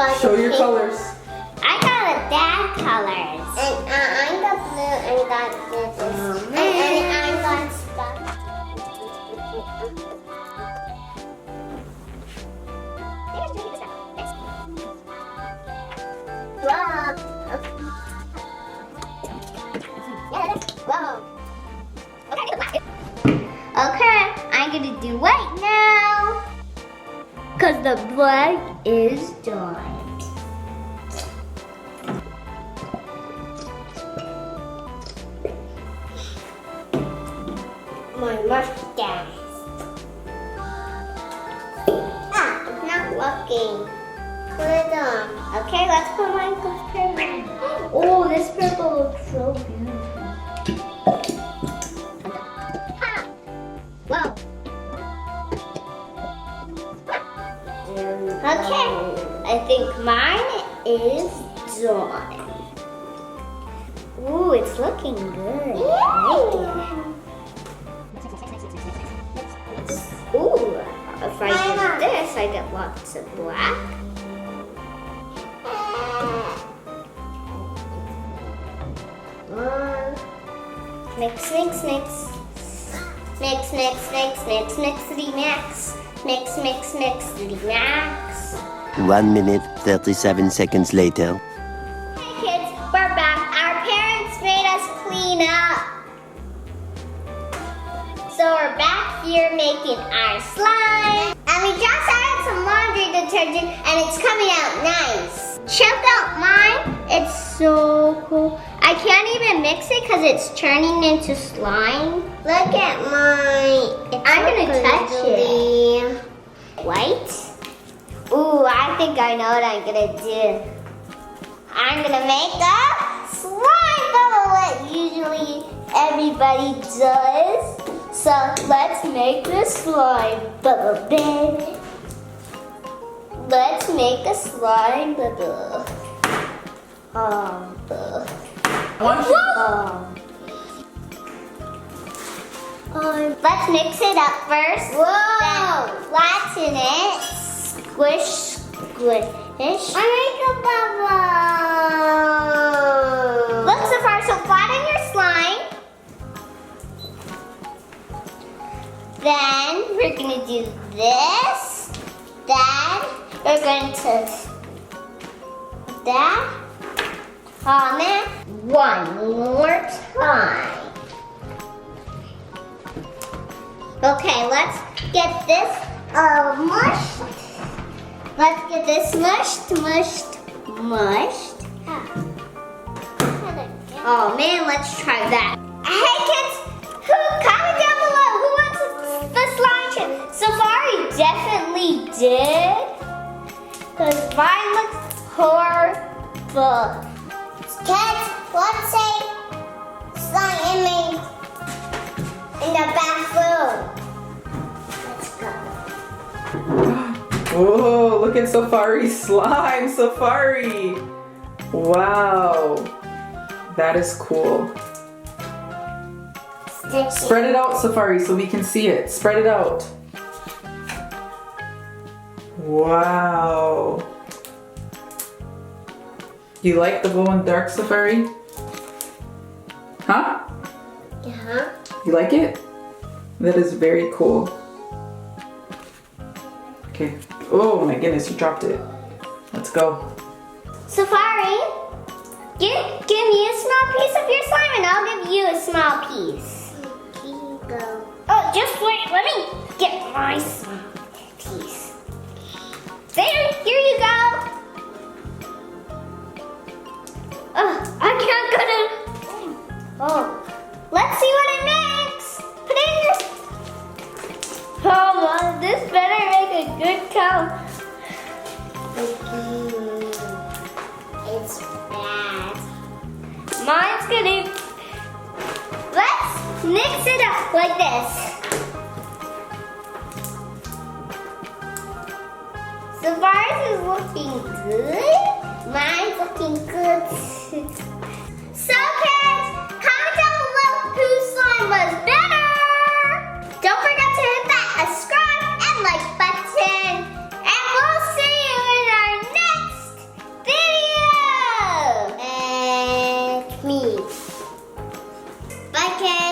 got Show your pink. colors. I got a dad colors. And I got blue and got this. And I got stuff. Wow. Wow. Okay, I'm gonna do white now. Cause the black is done. My mustache. Ah, it's not working. Put it on. Okay, let's put mine purple. Oh, this purple looks so beautiful. Ha! Whoa. Okay, I think mine is done. Ooh, it's looking good. I like it. Ooh, if I do this, I get lots of black. Mix, mix, mix. Mix, mix, mix, mix, mixity max. Mix, mix, mixity max. 1 minute, 37 seconds later. Hey kids, we're back. Our parents made us clean up. So we're back here making our slime. And we just added some laundry detergent and it's coming out nice. Check out mine. It's so cool. I can't even mix it because it's turning into slime. Look at mine. I'm gonna touch it. White? Ooh, I think I know what I'm gonna do. I'm gonna make a slime bubble that usually everybody does. So let's make the slime bubble, baby. Let's make a slime bubble. Let's mix it up first. Whoa! Then flatten it. Squish, squish. I make a bubble. Look, Sefari, so flatten your slime. Then we're gonna do this. Then we're going to that. Oh man, one more time. Okay, let's get this mushed. Let's get this mushed. Oh man, let's try that. Hey kids, comment down below who wants the slime chip? Sefari definitely did. Because mine looks horrible. Kids, let's say slime in the bathroom. Let's go. Whoa, look at Sefari's slime, Sefari. Wow, that is cool. Sticky. Spread it out, Sefari, so we can see it. Spread it out. Wow. You like the glow in the dark, Sefari? Huh? Yeah. You like it? That is very cool. Okay. Oh my goodness, you dropped it. Let's go. Sefari, give me a small piece of your slime and I'll give you a small piece. Here you go. Oh, just wait, let me get my small piece. There, here you go. Oh, I can't get it. Oh, let's see what it makes. Put it in your... Oh, well, this better make a good count. It's bad. Mine's gonna... Let's mix it up like this. Sefari's is looking good. Mine's looking good. So kids, comment down below whose slime was better. Don't forget to hit that subscribe and like button. And we'll see you in our next like it.